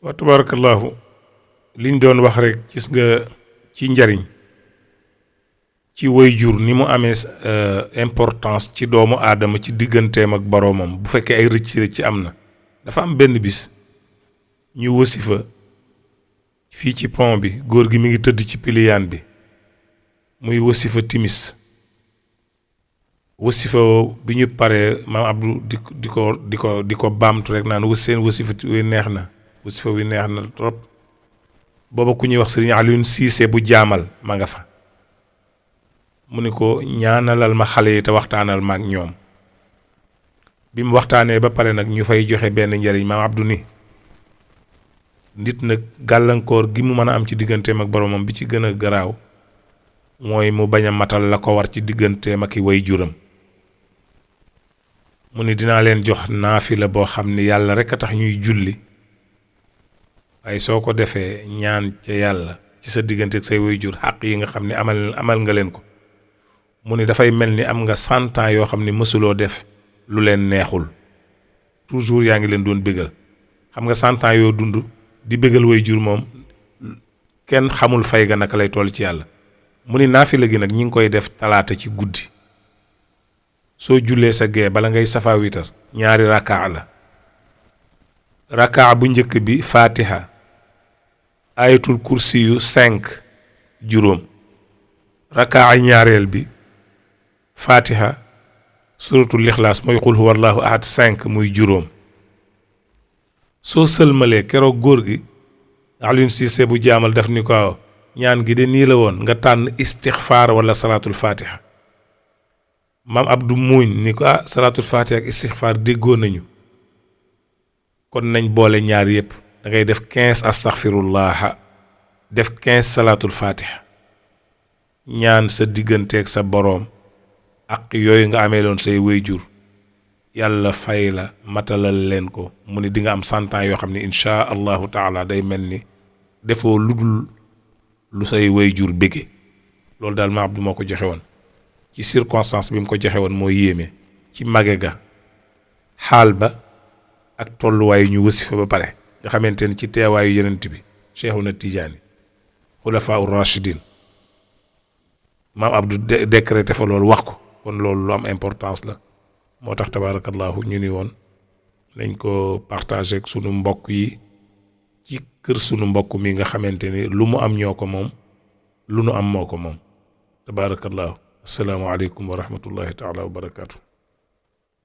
wa tabarakallahu liñ doon wax rek gis nga ci njariñ ci wayjur ni mu amee importance ci doomu aadama ci digganteem ak boroomam bu fekkee ay rëcc am na dafa am benn bis ñu wasifa fii ci pont bi góor gi mi ngi tëdd ci piliyaan bi muy wasifa timis wasifa bi ñu paree maam Abdou di ko baamtu rek naan seen wasifa wi neex na wasifa wi neex na trop booba ku ñuy wax Sëriñ Alioune Cissé bu jaamal ma nga fa mu ni ko ñaanalal ma xale yi te waxtaanal ma ak ñoom bi mu waxtaanee ba pare nag ñu fay joxe benn njariñ maam Abdou ni nit nag gàllankoor gi mu mën a am ci digganteem ak boromam bi ci gën a garaaw mooy mu bañ a matal la ko war ci digganteem ak i way juram mu ni dinaa leen jox naafila boo xam ni yàlla rek a tax ñuy julli waaye soo ko defee ñaan ca yàlla ci sa diggante ak say way jur xàq yi nga xam ne amal nga leen ko mu ni dafay mel ni am nga 100 ans yoo xam ne mësuloo def lu leen neexul toujours yaa ngi leen doon bégal xam nga 100 ans yoo dund di bégal way jur moom kenn xamul fay ga naka lay toll ci yàlla mu ni naafila gi nag ñi ngi koy def talaata ci guddi soo jullee sa gee bala ngay safa witar ñaari rakaa la rakaa bu njëkk bi fatiha ayatul kursi yu 5 juróom rakaa ñaareel bi fatiha suratul lixlaas mooy xul huwallahu ahad 5 muy juróom soo sëlmalee keroog góor gi Alioune Cissé bu jaamal daf ni ko ñaan gi de nii la woon nga tànn istixfaar wala salaatul fatiha maam Abdou muuñ ni ko salaatul fatiha ak istixfaar déggoo nañu kon nañ boole ñaar yépp da ngay def 15 astaghfirullah def 15 salaatul fatiha ñaan sa digganteeg sa boroom ak yooyu nga amee loon say wayjur yàlla fay la matalal leen ko mu ni di nga am 100 ans yoo xam ne insha allahu taala day mel ni defoo ludul lu say wayjur bége loolu daal ma Abdou moo ko joxe woon ci circonstance bi mu ko joxe woon moo yéeme ci mage ga xaal ba ak tolluwaayu ñu wasifa ba pare nga xamante ni ci teewaayu yenent bi Cheikhuna Tijaani xulafaa ur rashidin maam Abdou décrété fa loolu wax ko kon loolu lu am importance la moo tax tabarakallahu ñu ni woon nañ ko partager ak sunu mbokk yi ci kër sunu mbokk mi nga xamante ni lu mu am ñoo ko moom lu nu am moo ko moom tabarakallahu assalaamu aleykum wa rahmatullahi taala wa barakaatu